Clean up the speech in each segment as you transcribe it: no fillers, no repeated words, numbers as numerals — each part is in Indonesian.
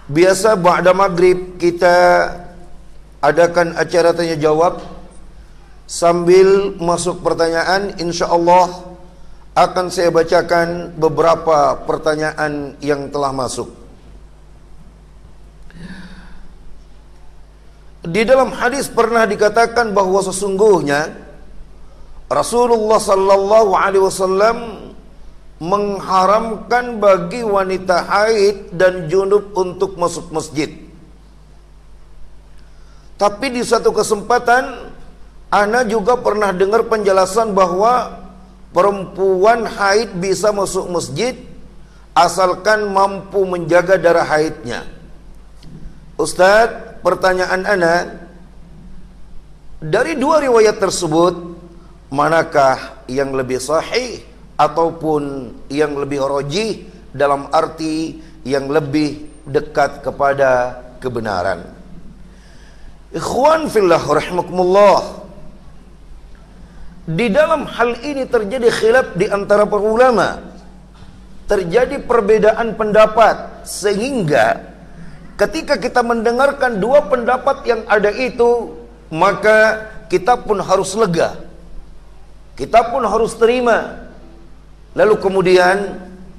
Biasa ba'da maghrib kita adakan acara tanya jawab. Sambil masuk pertanyaan, insyaallah akan saya bacakan beberapa pertanyaan yang telah masuk. Di dalam hadis pernah dikatakan bahwa sesungguhnya Rasulullah sallallahu alaihi wasallam mengharamkan bagi wanita haid dan junub untuk masuk masjid. Tapi di satu kesempatan ana juga pernah dengar penjelasan bahwa perempuan haid bisa masuk masjid asalkan mampu menjaga darah haidnya. Ustadz, pertanyaan ana, dari dua riwayat tersebut manakah yang lebih sahih ataupun yang lebih rajih, dalam arti yang lebih dekat kepada kebenaran? Ikhwan fillah rahimakumullah, di dalam hal ini terjadi khilaf di antara para ulama, terjadi perbedaan pendapat, sehingga ketika kita mendengarkan dua pendapat yang ada itu, maka kita pun harus lega, kita pun harus terima. Lalu kemudian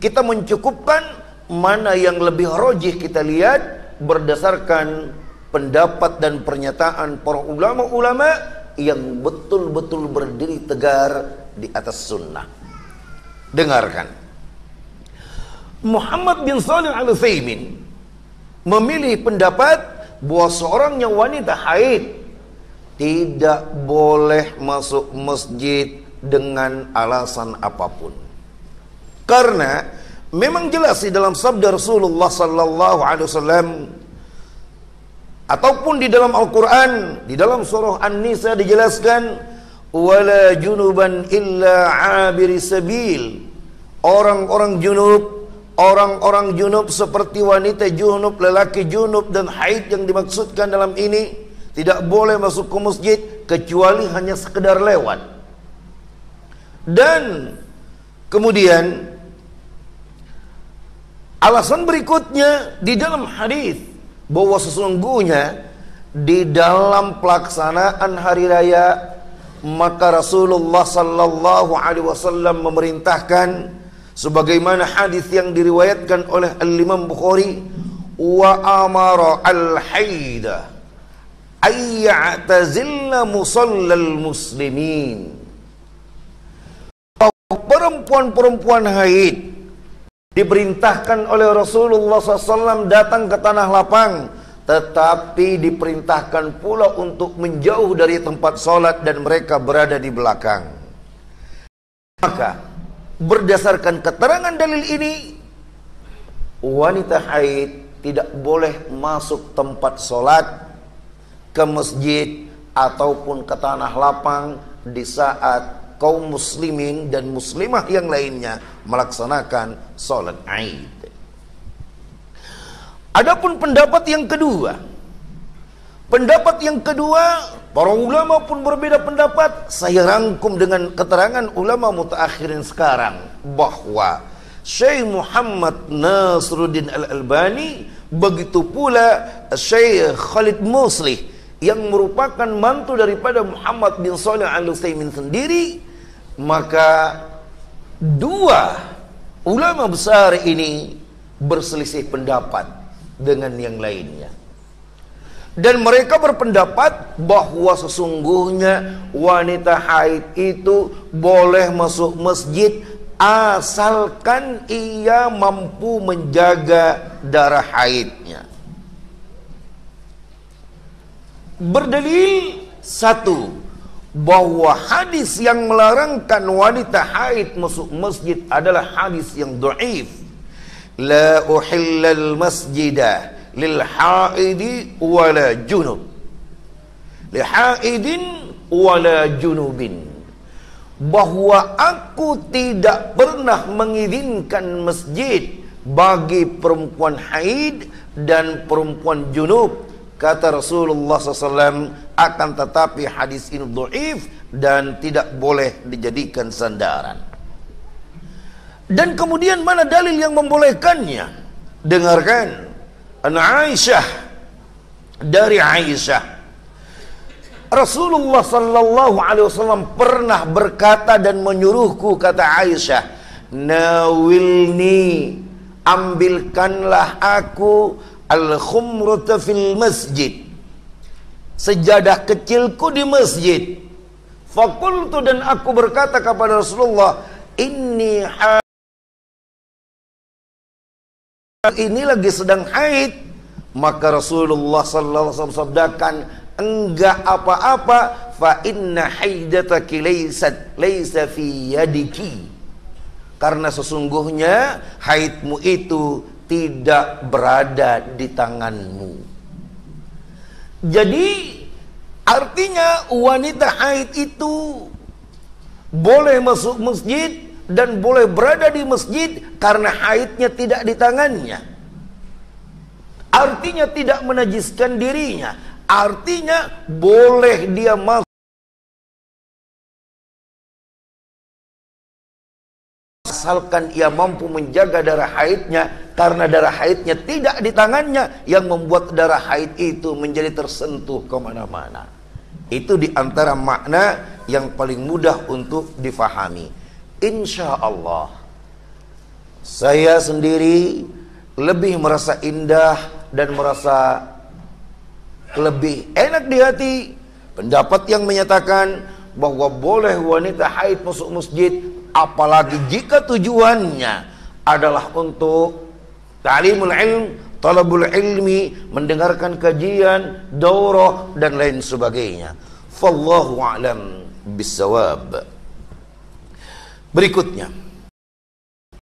kita mencukupkan mana yang lebih rajih, kita lihat berdasarkan pendapat dan pernyataan para ulama-ulama yang betul-betul berdiri tegar di atas sunnah. Dengarkan. Muhammad bin Shalih Al-Utsaimin memilih pendapat bahwa seorang yang wanita haid tidak boleh masuk masjid dengan alasan apapun. Karena memang jelas di dalam sabda Rasulullah sallallahu alaihi wasallam ataupun di dalam Al-Quran, di dalam surah An-Nisa dijelaskan, wala junuban illa abiri sabil. Orang-orang junub seperti wanita junub, lelaki junub dan haid yang dimaksudkan dalam ini tidak boleh masuk ke masjid kecuali hanya sekedar lewat. Dan kemudian alasan berikutnya di dalam hadis bahwa sesungguhnya di dalam pelaksanaan hari raya maka Rasulullah sallallahu alaihi wasallam memerintahkan, sebagaimana hadis yang diriwayatkan oleh Al-Imam Bukhari, wa amara al-haida ay ya'tazilna musallal muslimin. Perempuan-perempuan haid diperintahkan oleh Rasulullah SAW datang ke tanah lapang, tetapi diperintahkan pula untuk menjauh dari tempat sholat dan mereka berada di belakang. Maka berdasarkan keterangan dalil ini, wanita haid tidak boleh masuk tempat sholat, ke masjid ataupun ke tanah lapang di saat kaum muslimin dan muslimah yang lainnya melaksanakan sholat Aid. Adapun pendapat yang kedua, para ulama pun berbeda pendapat. Saya rangkum dengan keterangan ulama mutaakhirin sekarang, bahwa Syekh Muhammad Nasruddin Al-Albani, begitu pula Syekh Khalid Muslih yang merupakan mantu daripada Muhammad bin Shalih Al-Utsaimin sendiri, maka dua ulama besar ini berselisih pendapat dengan yang lainnya. Dan mereka berpendapat bahwa sesungguhnya wanita haid itu boleh masuk masjid asalkan ia mampu menjaga darah haidnya. Berdalil satu, bahwa hadis yang melarangkan wanita haid masuk masjid adalah hadis yang dhaif. La uhillal masjidah lil haidi wala junub, li haidin wala junubin, bahwa aku tidak pernah mengizinkan masjid bagi perempuan haid dan perempuan junub, kata Rasulullah SAW. Akan tetapi hadis ini dhaif dan tidak boleh dijadikan sandaran. Dan kemudian mana dalil yang membolehkannya? Dengarkan. An Aisyah, dari Aisyah, Rasulullah sallallahu alaihi wasallam pernah berkata dan menyuruhku, kata Aisyah, nawilni, ambilkanlah aku al-khumrata fil masjid, sejadah kecilku di masjid. Fakultu, dan aku berkata kepada Rasulullah, ini lagi sedang haid. Maka Rasulullah sallallahu alaihi wasallam sabdakan, enggak apa-apa, fa inna haidataki laysa fi yadiki, karena sesungguhnya haidmu itu tidak berada di tanganmu. Jadi artinya wanita haid itu boleh masuk masjid dan boleh berada di masjid karena haidnya tidak di tangannya. Artinya tidak menajiskan dirinya. Artinya boleh dia masuk asalkan ia mampu menjaga darah haidnya, karena darah haidnya tidak di tangannya yang membuat darah haid itu menjadi tersentuh kemana-mana. Itu diantara makna yang paling mudah untuk difahami. Insya Allah saya sendiri lebih merasa indah dan merasa lebih enak di hati pendapat yang menyatakan bahwa boleh wanita haid masuk masjid, apalagi jika tujuannya adalah untuk ta'limul ilm, talabul ilmi, mendengarkan kajian, daurah dan lain sebagainya. Fallahu a'lam bissawab. Berikutnya,